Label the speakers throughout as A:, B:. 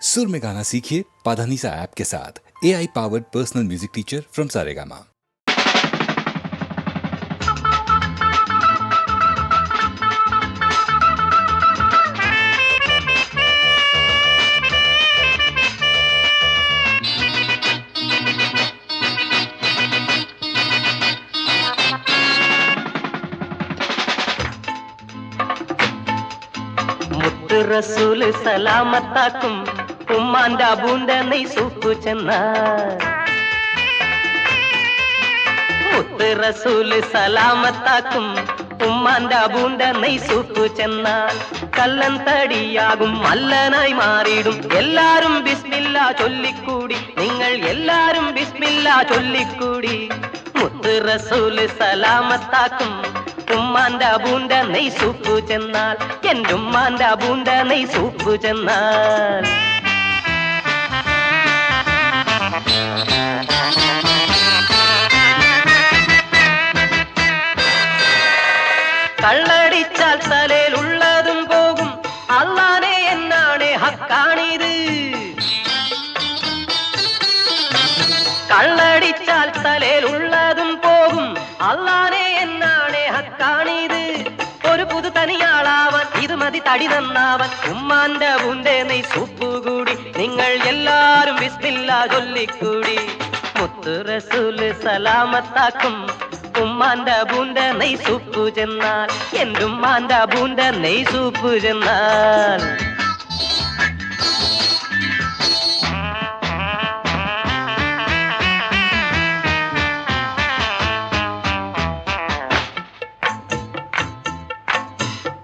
A: सुर में गाना सीखिए पाधानीसा ऐप के साथ। AI powered personal music teacher from Saregama.
B: മുത്ത് റസൂല് സലാമത്താക്കും ഉമ്മാന്റെ അബൂന്റെ സൂപ്പ് ചെന്നാൽ. മുത്ത് റസൂല് സലാമത്താക്കും ഉമ്മാന്റെ അബൂന്റെ സൂപ്പ് ചെന്നാൽ. കല്ലൻ തടിയാകും മല്ലനായി മാറിയിടും എല്ലാരും ബിസ്മില്ലാ ചൊല്ലിക്കൂടി. നിങ്ങൾ എല്ലാരും ബിസ്മില്ലാ ചൊല്ലിക്കൂടി. മുത്ത് റസൂല് സലാമത്താക്കും ഉമ്മാന്റെ അബൂന്റെ സൂപ്പ് ചെന്നാൽ. എന്റെ ഉമ്മാന്റെ അബൂന്റെ സൂപ്പ് ചെന്നാൽ. കള്ളടിച്ചാൽ തലയിലുള്ളതും പോകും അല്ലാനെ എന്നാണ് ഹക്കാണിത്. കള്ളടിച്ചാൽ തലയിലുള്ളതും പോകും അല്ലാനെ എന്നാണ് ഹക്കാണിത്. ഒരു പുതു തനിയാളാവാൻ ഇത് മതി തടി നന്നാവാൻ. ഉമ്മാന്റെ അബൂന്റെ സൂപ്പ് കൂടി. നിങ്ങൾ എല്ലാരും ബിസ്മില്ലാ ചൊല്ലിക്കൂടി. മുത്ത് റസൂല് സലാമത്താക്കും ഉമ്മാന്റെ അബൂന്റെ സൂപ്പ് ചെന്നാൽ. എന്റെ ഉമ്മാന്റെ അബൂന്റെ സൂപ്പ് ചെന്നാൽ.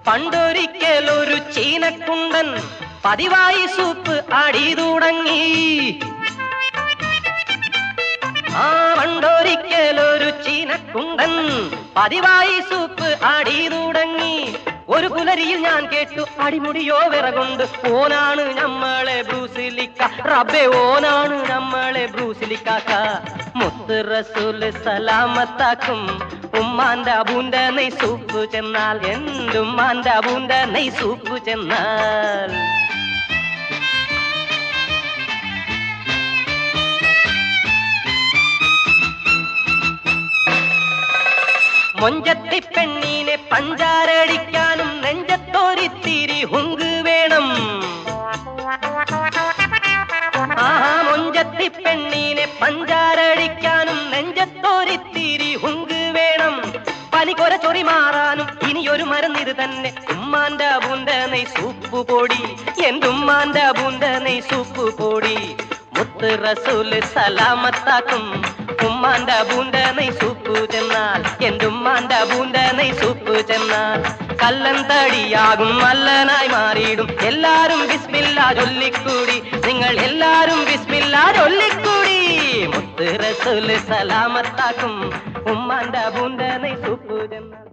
B: പണ്ടൊരിക്കൽ ഒരു ചീനക്കുണ്ടൻ പതിവായി സൂപ്പ് അടി തുടങ്ങി. പണ്ടൊരിക്കൽ ഒരു ചീനക്കുണ്ടൻ പതിവായി സൂപ്പ് അടി തുടങ്ങി. ഒരു പുലരിയിൽ ഞാൻ കേട്ടു അടിമുടിയോ വിറകൊണ്ട്. ഓനാണ് നമ്മളെ ബ്രൂസിലിക്ക റബ്ബേ, ഓനാണ് നമ്മളെ ബ്രൂസിലിക്കാക്ക. മുത്ത് റസൂല് സലാമത്താക്കും ഉമ്മാന്റെ അബൂന്റെ സൂപ്പ് ചെന്നാൽ. എന്റെ ഉമ്മാന്റെ അബൂന്റെ സൂപ്പ് ചെന്നാൽ. മൊഞ്ചത്തി പെണ്ണീനെ പഞ്ചാരടിക്കാനും നെഞ്ചത്തോരിത്തിരി ഹുങ്ക് വേണം. മൊഞ്ചത്തി പെണ്ണീനെ പഞ്ചാരടിക്കാനും നെഞ്ചത്തോരിത്തിരി ഹുങ്ക് വേണം. പനിക്കൊര ചൊറി മാറാനും ഇനിയൊരു മരുന്നിത് തന്നെ. ഉമ്മാന്റെ അബൂന്റെ സൂപ്പ് പൊടി. എന്റെ ഉമ്മാന്റെ അബൂന്റെ സൂപ്പ് പൊടി. മുത്ത് റസൂല് സലാമത്താക്കും ഉമ്മാന്റെ അബൂന്റെ സൂപ്പ് ചെന്നാൽ. എന്റെ ഉമ്മാന്റെ അബൂന്റെ സൂപ്പ് ചെന്നാൽ. കല്ലൻ തടിയാകും മല്ലനായി മാറിയിടും എല്ലാരും ബിസ്മില്ലാ ചൊല്ലിക്കൂടി. നിങ്ങൾ എല്ലാരും ബിസ്മില്ലാ ചൊല്ലിക്കൂടി. മുത്ത് റസൂല് സലാമത്താക്കും ഉമ്മാന്റെ അബൂന്റെ സൂപ്പ് ചെന്നാൽ.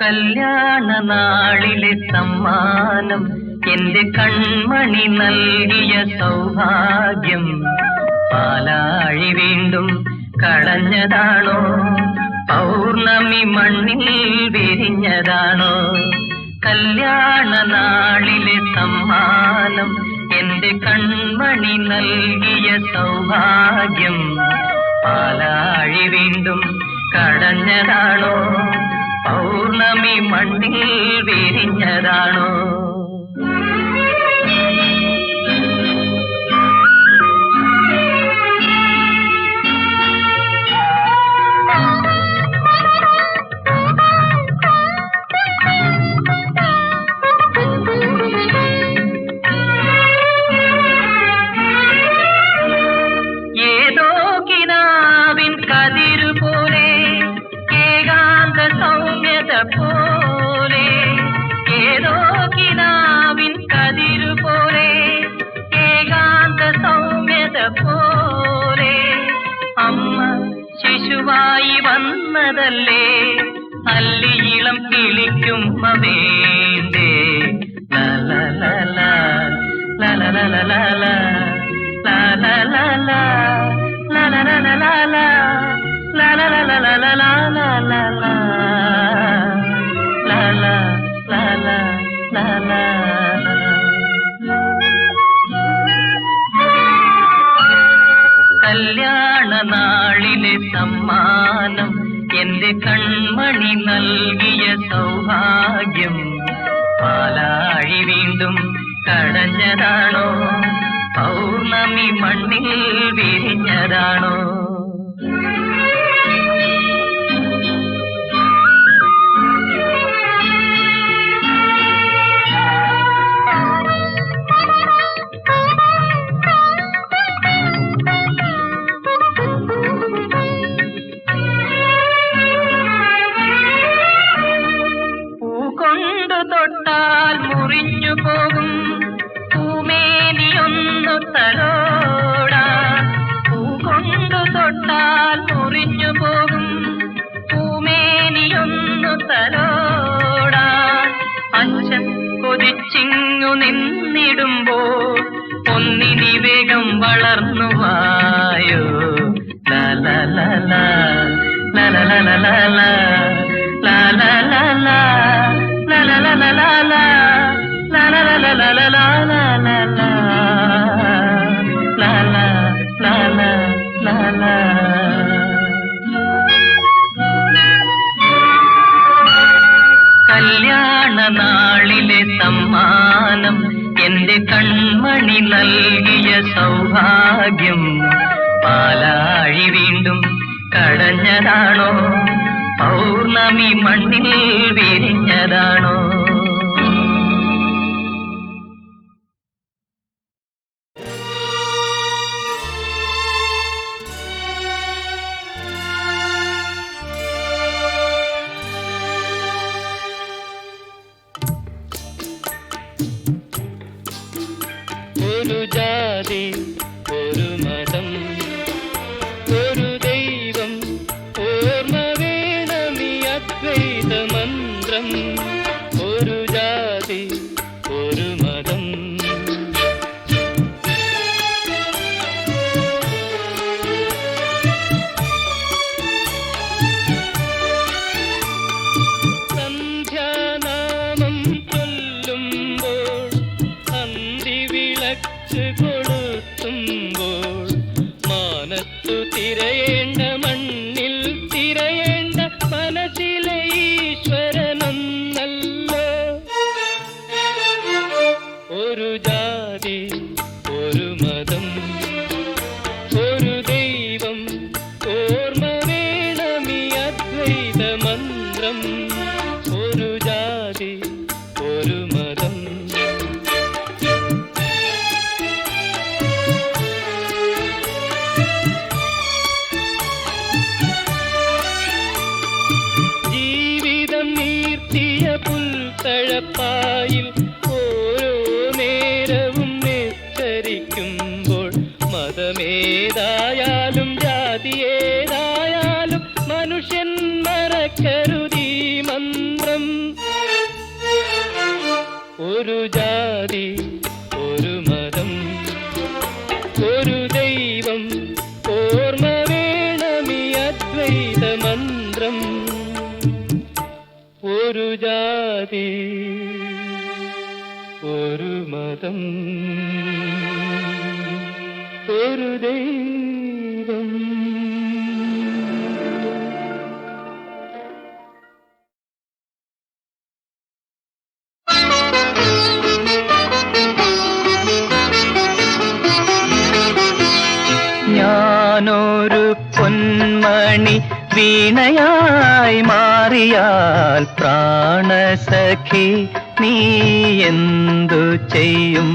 B: കല്യാണ നാളിലെ സമ്മാനം എന്റെ കൺമണി നൽകിയ സൗഭാഗ്യം. പാലാഴി വീണ്ടും കളഞ്ഞതാണോ? പൗർണമി മണ്ണിൽ വിരിഞ്ഞതാണോ? കല്യാണ നാളിലെ സമ്മാനം എന്റെ കൺമണി നൽകിയ സൗഭാഗ്യം. പാലാഴി വീണ്ടും കടഞ്ഞതാണോ? പൗർണമി മണ്ണിൽ വിരിഞ്ഞതാണോ? ഏതോ കിനാവിൻ കതിരു പോലെ ഏകാന്ത സൗമ്യത പോലെ. ഏതോ കിനാ വിളിക്കുമ്മ വേണ്ടേ ലലലല ലലലല ലലലല കല്യാണ നാളിലെ സമ്മാനം എന്റെ കൺമണി നൽകിയ സൗഭാഗ്യം പാലാഴി വീണ്ടും കടഞ്ഞതാണോ പൗർണമി മണ്ണിൽ വിരിഞ്ഞതാണോ തൊട്ടാൽ മുറിഞ്ഞു പോകും പൂമേനിയൊന്നു തലോടാ പൂകൊണ്ടു തൊട്ടാൽ മുറിഞ്ഞു പോകും പൂമേനിയൊന്നു തലോടാ അച്ഛൻ കൊതിച്ചിങ്ങു നിന്നിടുമ്പോൾ ഒന്നിനി വേഗം വളർന്നു വായോ ലലലല ലലലല ലലലല കല്യാണ നാളിലെ സമ്മാനം എന്റെ കൺമണി നൽകിയ സൗഭാഗ്യം പാലാഴി വീണ്ടും കടഞ്ഞതാണോ പൗർണമി മണ്ണിൽ വിരിഞ്ഞതാണോ
C: ഒരു ജാതി ഒരു മതം ഒരു ദൈവം ഓർമ്മ വേണമീ അദ്വൈത മന്ത്രം ഒരു ജാതി ഒരു മതം സന്ധ്യാനാമം ചൊല്ലുമ്പോൾ അന്തി വിളക്ക് കൊളുത്തുമ്പോൾ മാനത്തു തിരയേണ്ട മണ്ണിൽ തിരയേണ്ട മനസ്സിലെ ഈശ്വരനൊന്നല്ലോ ഒരു ജാതി ഒരു മതം ഒരു ദൈവം ഓർമ്മ വേണമീ അദ്വൈത മന്ത്രം ഒരു ജാതി ഒരു മതം ജീവിതം നീർത്തിയ പുൽത്തഴപ്പായിൽ ഓരോ നേരവും നിസ്സരിക്കുമ്പോൾ മതമേതായാലും ജാതിയേതായാലും മനുഷ്യൻ മറക്കരുതീ മന്ത്രം ഒരു ജാതി ഒരു മതം ഒരു ദൈവം ഓർമ്മ വേണമീ അദ്വൈത മന്ത്രം ഒരു ജാതി ഒരു മതം ഒരു ദൈവം
B: ഞാനൊരു പൊന്മണി വീണയായി മാറിയാൽ പ്രാണസഖി നീ എന്തു ചെയ്യും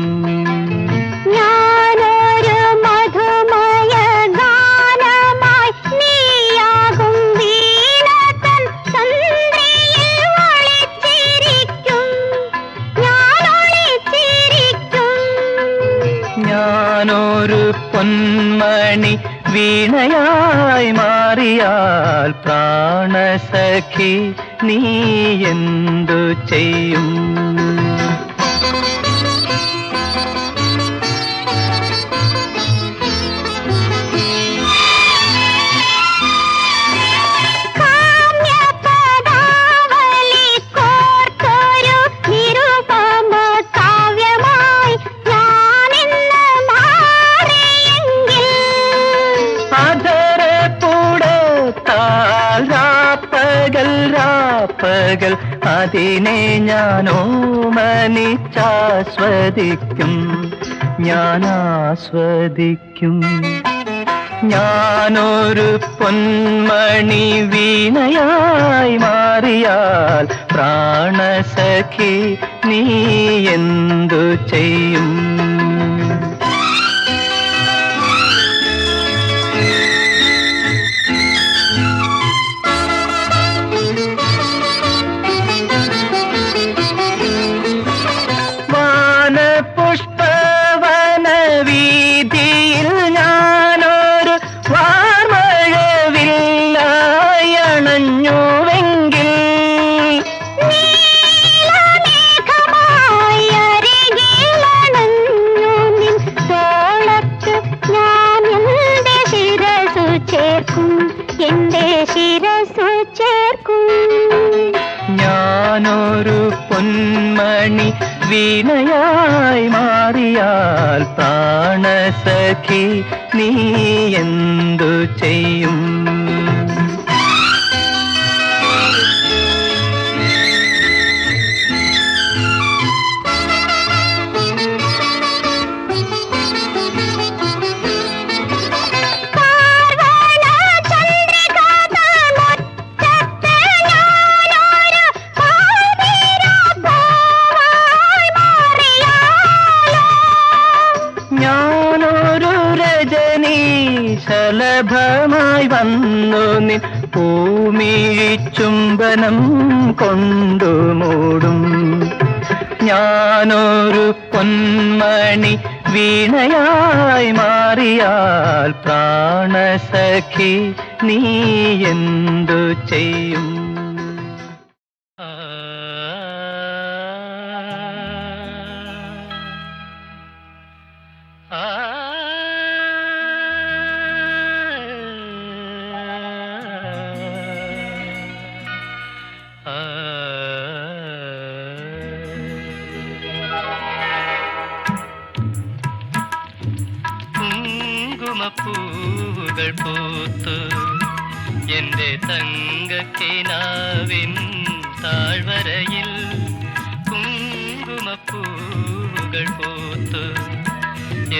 D: ഞാനൊരു മധുമയ ഗാനമായി നീയാകും വീണതൻ സന്ധ്യയിൽ ഒളിച്ചിരിക്കും ഞാൻ ഒളിച്ചിരിക്കും
B: ഞാനൊരു പൊന്മണി വീണയായി മാറിയാൽ പ്രാണസഖി നീ എന്തു ചെയ്യും? പകൽ അതിനെ ഞാനോ മനിച്ചാസ്വദിക്കും, ഞാനാസ്വദിക്കും. ഞാനൊരു പൊന്മണി വീണയായി മാറിയാൽ പ്രാണസഖി നീ എന്തു ചെയ്യും? പുഷ്പവന വീതിയിൽ ഞാനൊരു വാർമഴവില്ലായി അണഞ്ഞുവെങ്കിൽ ഞാനൊരു പൊന്മണി വീണയായി മാറിയാൽ പ്രാണസഖി നീ എന്തു ചെയ്യും? ഞാനൊരു രജനീശലഭമായി വന്നു നിൻ ഭൂമിഴിച്ചുംബനം കൊണ്ടു മൂടും. ഞാനൊരു പൊന്മണി വീണയായി മാറിയാൽ പ്രാണസഖി നീ എന്തു ചെയ്യും? കുങ്കുമപ്പൂവുകൾ പൂത്തു എന്റെ തങ്കക്കിനാവിൻ താഴ്വരയിൽ. കുങ്കുമപ്പൂവുകൾ പൂത്തു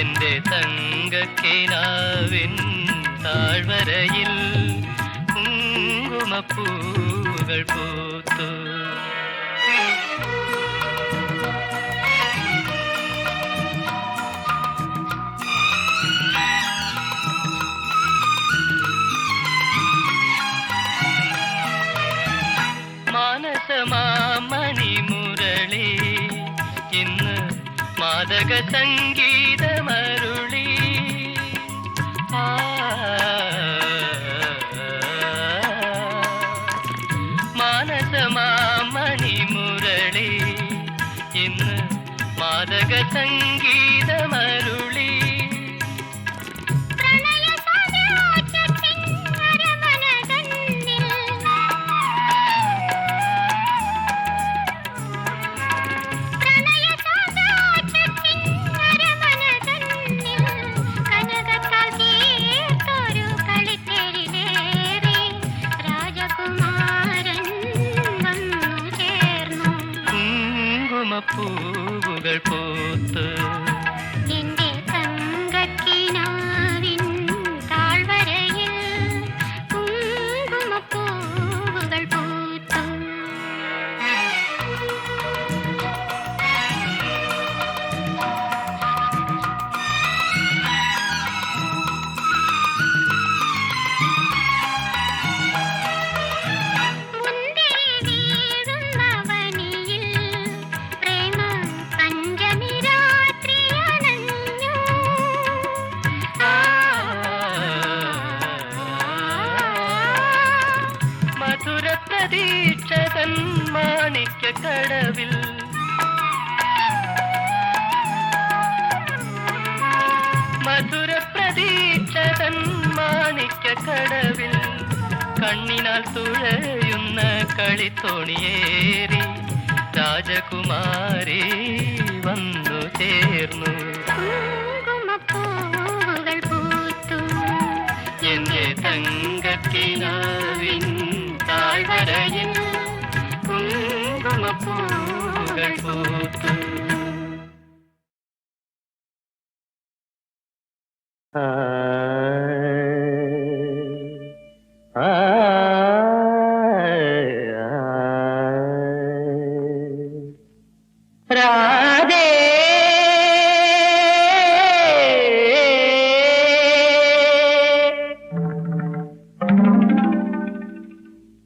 B: എന്റെ തങ്കക്കിനാവിൻ താഴ്വരയിൽ. കുങ്കുമപ്പൂവുകൾ പൂത്തു. മാനസമാമണിമുരളി ഇന്ന് മാദക സംഗീതമരുളി. മാനസമാമണിമുരളി ഇന്ന് മാദക സംഗീതമരുളി. പൂവുകൾ പൂത്ത്
D: എന്റെ തങ്കക്കിനാവിൻ താഴ്വരയിൽ കുങ്കുമപ്പൂവുകൾ പൂത്തു. മുന്തിരി വീഴുന്ന വനിയിൽ പ്രേമ പഞ്ചമി
B: കടവിൽ മധുര പ്രതീക്ഷതൻ മാണിക്യ കടവിൽ കണ്ണിനാൽ തുഴയുന്ന കളിത്തോണിയേറി രാജകുമാരി വന്നു ചേർന്നു.
D: കുങ്കുമപ്പൂവുകൾ പൂത്തു
B: എന്റെ തങ്കക്കിനാവിൻ താഴ്വരയിൽ കുങ്കുമപ്പൂവുകൾ പൂത്തു.
C: രാധേ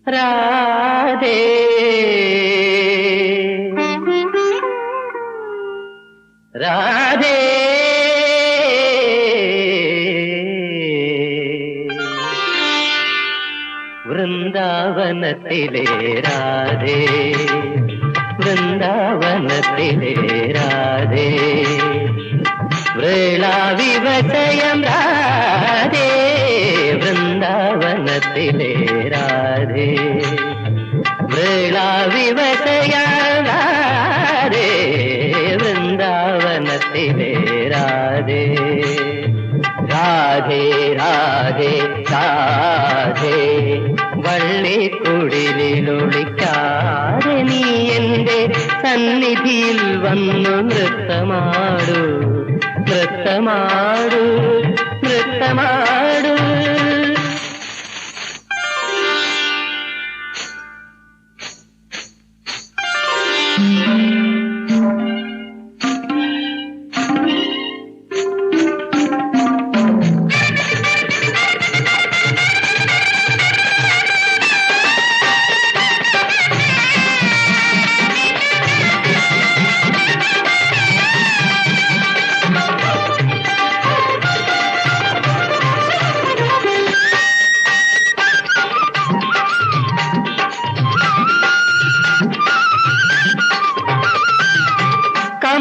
C: രാധേ രാധേ വൃന്ദാവനത്തിലെ രാധേ വൃന്ദാവനത്തിലെ രാധേ വേളാവിവശയം രാധേ വൃന്ദാവനത്തിലെ രാധേ വേളാവിവശയം രാധേ വൃന്ദാവനത്തിലെ രാധേ രാധേ രാധേ രാധേ വള്ളിക്കുടിലൊളിക്കാതെ നീ എന്റെ സന്നിധിയിൽ വന്നു നൃത്തമാടൂ നൃത്തമാടൂ നൃത്തമാടൂ.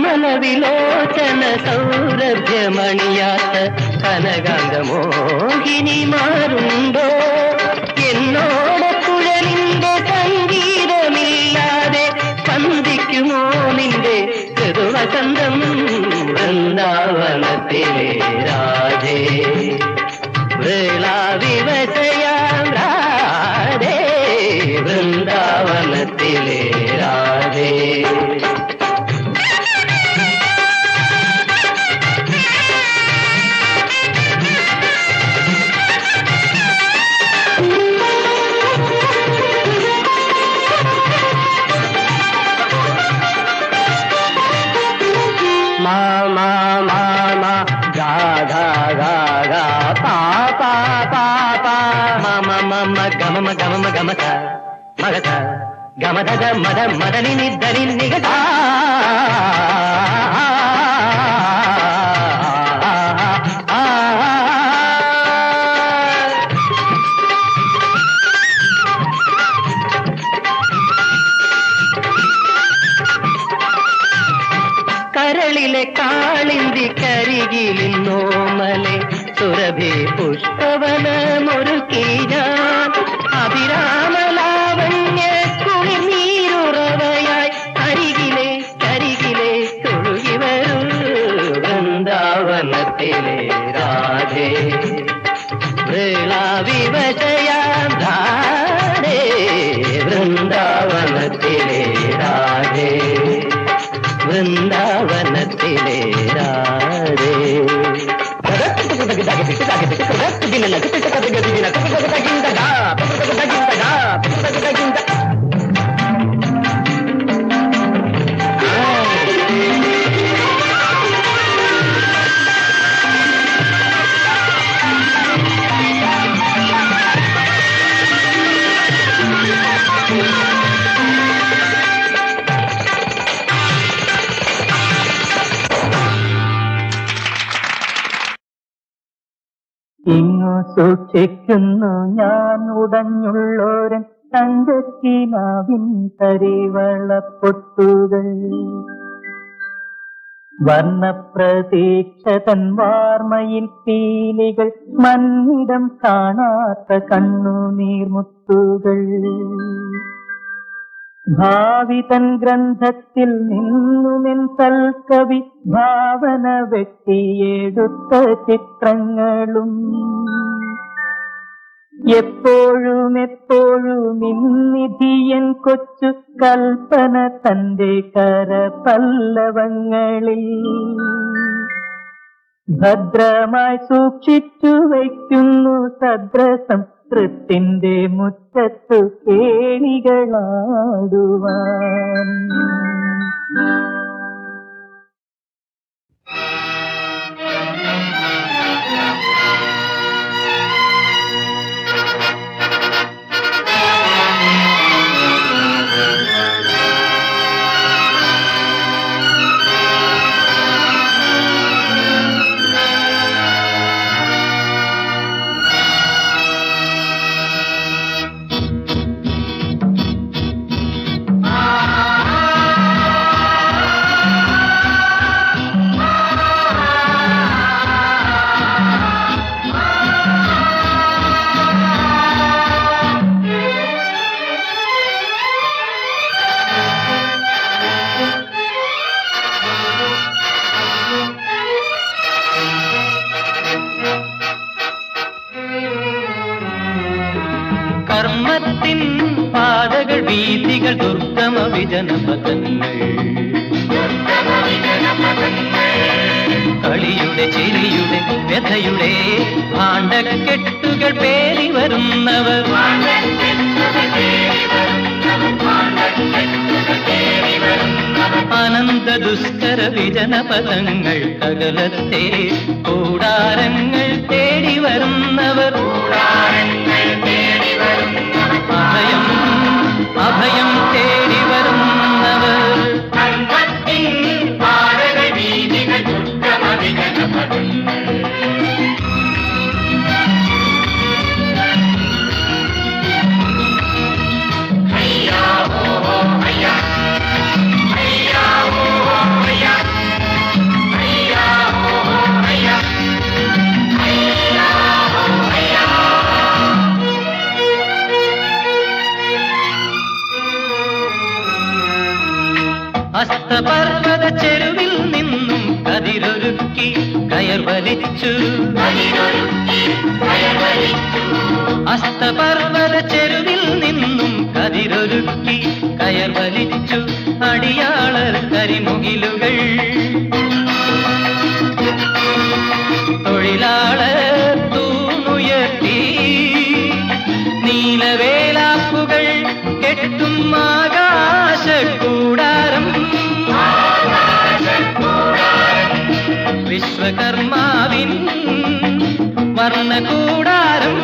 C: കമലവിലോചന സൗരഭ്യമണിയാത്ത കനകാംഗമോഹിനിമാരുണ്ടോ എന്നോട് കുഴലിന്റെ സംഗീതമില്ലാതെ സ്പന്ദിക്കുമോ നിന്റെ ഋതുവസന്തം വൃന്ദാവനത്തിലെ രാധേ വേളാവിവശയാം രാധേ വൃന്ദാവനത്തിലെ രാധേ. മാമാ മാമാ ഗാ ഗാ ഗാ ഗാ പാ പാ പാ പാ മമ മമ ഗമ ഗമ ഗമത മഗത ഗമത മദ മദനി നിദനി നിഗത കരളിലെ കാളിന്തി കരികിലിന്നോമലെ സുരഭി പുഷ്പവനമൊരുക്കി ഞാൻ അഭിരാമലാവണ്യ കുളിർനീരുറവയായി അരികിലെ കരികിലെ തൊഴുകി വരൂ വൃന്ദാവനത്തിലെ രാധേ വേളാവിവശയാം രാധേ വൃന്ദാവനത്തിലെ രാധേ വൃന്ദാവനത്തിലെ രാധേ. ഇങ്ങു സൂക്ഷിക്കുന്നു ഞാൻ ഉടഞ്ഞുള്ളോരൻ തങ്കക്കിനാവിൻ തരിവളപ്പൊട്ടുകൾ വർണ്ണപ്രതീക്ഷ തൻ വാർമയിൽ പീലികൾ മന്നിടം കാണാത്ത കണ്ണുനീർമുത്തുകൾ ഭാവി തൻ ഗ്രന്ഥത്തിൽ നിന്നുമെൻ തൽക്കവി ഭാവന വെട്ടിയെടുത്ത ചിത്രങ്ങളും എപ്പോഴും ഇന്നിധിയൻ കൊച്ചു കൽപ്പന തന്റെ കരപല്ലവങ്ങളിൽ ഭദ്രമായി സൂക്ഷിച്ചു വയ്ക്കുന്നു സദ്രസംസ്കൃത്തിന്റെ മുറ്റത്തു കേളികളാടുവാൻ.
B: കർമ്മത്തിൻ പാതകൾ വീതികൾ ദുർഗമ വിജനപഥങ്ങൾ കളിയുടെ ചിരിയുടെ വ്യഥയുടെ ഭാണ്ഡക്കെട്ടുകൾ പേറി വരുന്നവർ അനന്ത ദുഷ്കര വിജനപഥങ്ങൾ കകലത്തെ കൂടാരങ്ങൾ തേടി വരുന്നവർ അഭയം അഭയം തേടി വരുന്നവർ അസ്തപർവത ചെരുവിൽ നിന്നും കതിരൊരുക്കി കയർ വലിച്ചു അസ്തപർവത ചെരുവിൽ നിന്നും കതിരൊരുക്കി കയർ വലിച്ചു അടിയാളർ കരിമുകിലുകൾ തൊഴിലാളർ തൂണുയർത്തി നീലവേലാപ്പുകൾ കെട്ടും ആകാശക്കൂടാരം വിശ്വകർമാവിൻ വർണ്ണകൂടാരം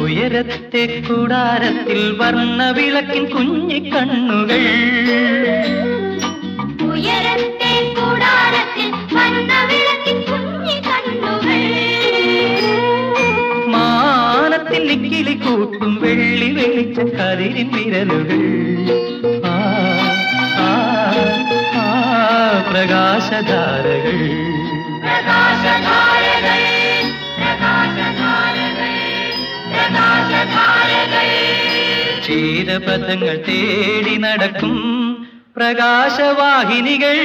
B: ഉയരത്തെ കൂടാരത്തിൽ വർണ്ണവിളക്കിൻ കുഞ്ഞിക്കണ്ണുകൾ
D: ഉയരത്തെ കൂടാരത്തിൽ വർണ്ണവിളക്കിൻ കുഞ്ഞിക്കണ്ണുകൾ
B: മാനത്തിൽ നിക്കിളി കൂട്ടും വെള്ളി വെളിച്ച കതിരിൻ വിരലുകൾ ആ ആ ആ പ്രകാശധാരകൾ ക്ഷീരപഥങ്ങൾ തേടി നടക്കും പ്രകാശവാഹിനികൾ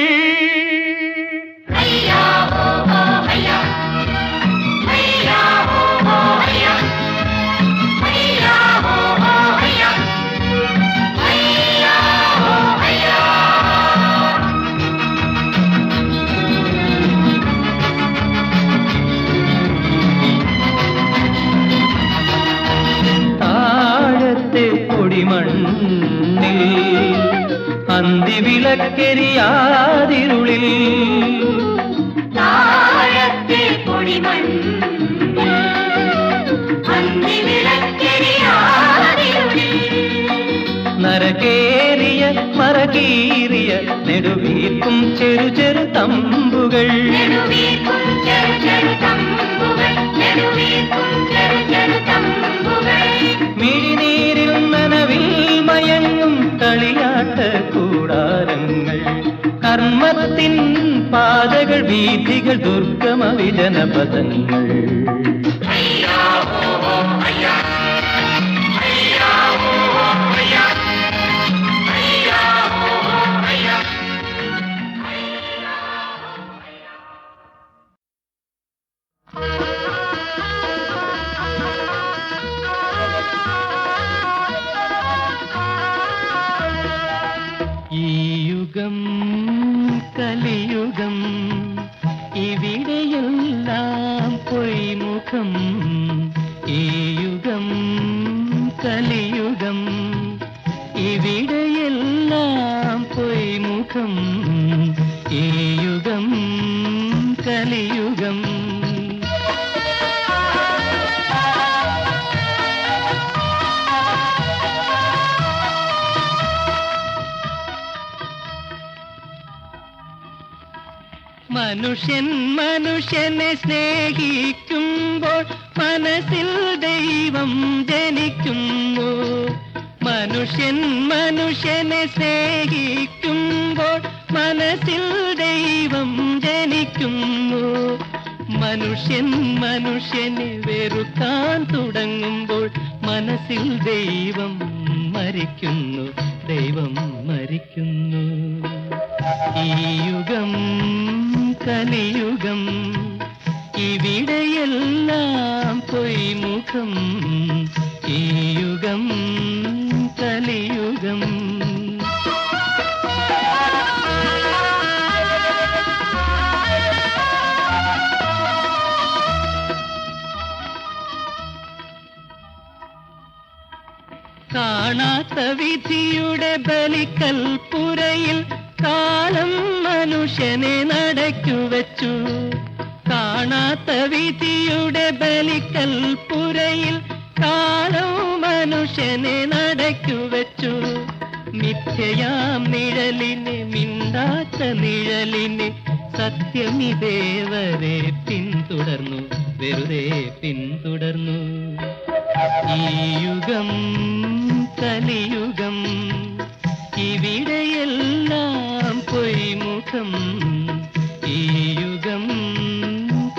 B: പൊടിമണ്ണിൽ അന്തിവിളക്കെരിയാതിരുളിൽ
D: താഴത്തെ പൊടിമണ്ണിൽ അന്തിവിളക്കെരിയാതിരുളിൽ
B: നരകേറിയ മറകീറിയ നെടുവീർക്കും ചെറു ചെറു തമ്പുകൾ
D: നെടുവീർക്കും ചെറു ചെറു തമ്പുകൾ നെടുവീർക്കും ചെറു ചെറു തമ്പുകൾ
B: മിഴിനീരിൽ നനവിൽ മയങ്ങും കളിയാട്ട കൂടാരങ്ങൾ കർമ്മത്തിൻ പാതകൾ വീഥികൾ ദുർഗമ വിജനപദങ്ങൾ ഈ യുഗം കലിയുഗം ഇവിടെയെല്ലാം പൊയ്മുഖം ഈ യുഗം കലിയുഗം ഇവിടെയെല്ലാം പൊയ്മുഖം ഈ യുഗം കലിയുഗം മനുഷ്യൻ മനുഷ്യനെ സ്നേഹിക്കുമ്പോൾ മനസ്സിൽ ദൈവം ജനിക്കുന്നു മനുഷ്യൻ മനുഷ്യനെ സ്നേഹിക്കുമ്പോൾ മനസ്സിൽ ദൈവം ജനിക്കുന്നു മനുഷ്യൻ മനുഷ്യനെ വെറുക്കാൻ തുടങ്ങുമ്പോൾ മനസ്സിൽ ദൈവം മരിക്കുന്നു ദൈവം മരിക്കുന്നു ഈ യുഗം കലിയുഗം ഇവിടെയെല്ലാം പൊയ്മുഖം ഈ യുഗം കലിയുഗം കാണാത്ത വിധിയുടെ ബലിക്കൽപ്പുരയിൽ കാലം മനുഷ്യനെ നടക്കുവച്ചു കാണാത്ത വിധിയുടെ ബലിക്കൽപ്പുരയിൽ കാലം മനുഷ്യനെ നടക്കുവച്ചു മിഥ്യയാം നിഴലിനെ മിണ്ടാത്ത നിഴലിനെ സത്യമിതേവരെ പിന്തുടർന്നു വെറുതെ പിന്തുടർന്നു ഈ യുഗം കലിയുഗം ഇവിടെയെല്ലാം പൊയ്മുഖം ഈ യുഗം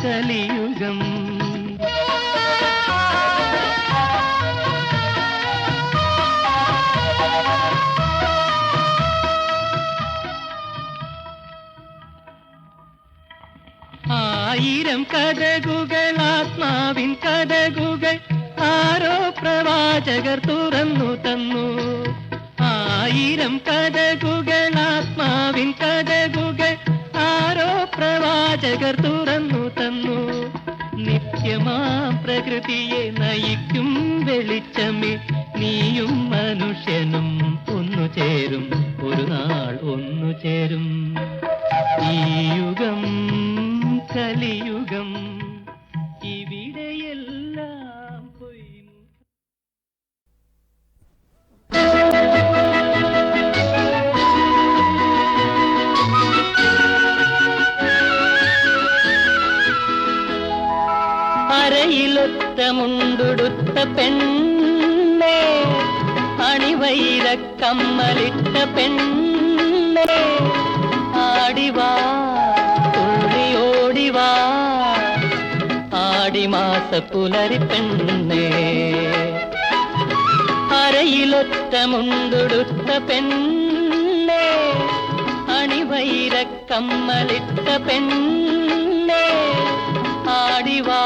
B: കലിയുഗം ആയിരം കഥകുകൾ ആത്മാവിൻ കഥകുകൾ ആരോ പ്രവാചകർ തുറന്നു തന്നു ആയിരം കഥകുകൾ ആത്മാവിൻ കഥകുകൾ ആരോ പ്രവാചകർ തുറന്നു തന്നു നിത്യമാം പ്രകൃതിയെ നയിക്കും വെളിച്ചമേ നീയും മനുഷ്യനും ഒന്നു ചേരും ഒരു നാൾ ഒന്നു ചേരും ഈ യുഗം കലിയുഗം ഇവിടെയെല്ലാം പോയി അരയിലൊത്ത മുണ്ടുടുത്ത പെണ്ണേ അണിവൈര കമ്മലിട്ട പെണ്ണേ ആടിവാ തുള്ളിയോടിവാ ആടിമാസ പുലരി പെണ്ണേ അരയിലൊത്ത മുണ്ടുടുത്ത പെണ്ണേ അണിവൈര കമ്മലിട്ട പെണ്ണേ ആടിവാ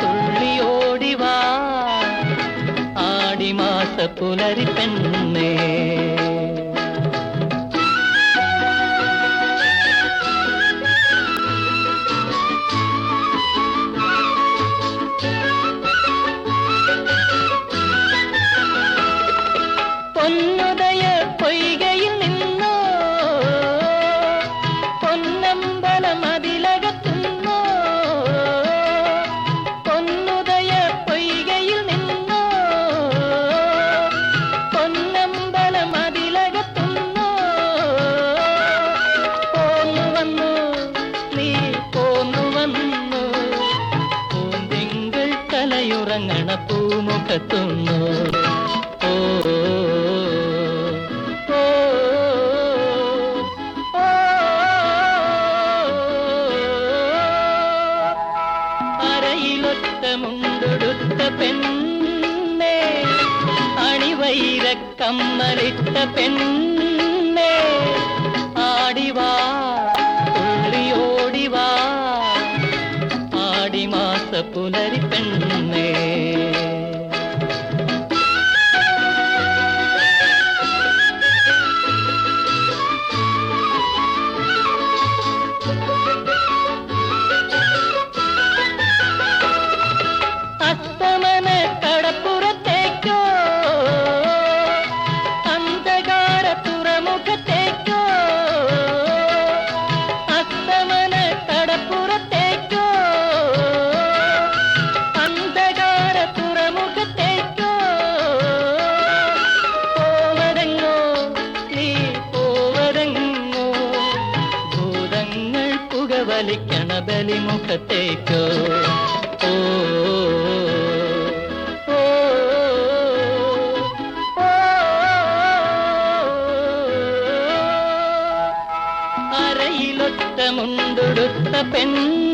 B: തുള്ളിയോടിവാ ആടിമാസ പുലരി പെണ്ണേ പൊന്നുദയ പൊയ്കയിൽ നിന്നോ പൊന്നമ്പലമതിലകത്തുന്നോ പൊന്നുദയ പൊയ്കയിൽ നിന്നോ പൊന്നമ്പലമതിലകത്തുന്നോ പോന്നു വന്നു നീ പോന്നു വന്നു പൂന്തിങ്കൾ തലയുറങ്ങണ പൂമുഖത്തുന്നു അരയിലൊത്ത മുണ്ടൊടുത്ത പെണ്ണേ അണിവൈര കമ്മലിട്ട പെണ്ണേ ആടിവാ തുള്ളിയോടിവാ ആടിമാസ പുലരി പെണ്ണേ അസ്തമന കടപ്പുറത്തേക്കോ അന്ധകാര തുറമുഖത്തേക്കോ അസ്തമന കടപ്പുറത്തേക്കോ അന്ധകാര തുറമുഖത്തേക്കോ പോവതെങ്ങോ നീ പോവതെങ്ങോ ഭൂതങ്ങൾ പുകവലിക്കണ ബലിമുഖത്തേക്കോ അരയിലൊത്ത മുണ്ടുടുത്ത പെണ്ണേ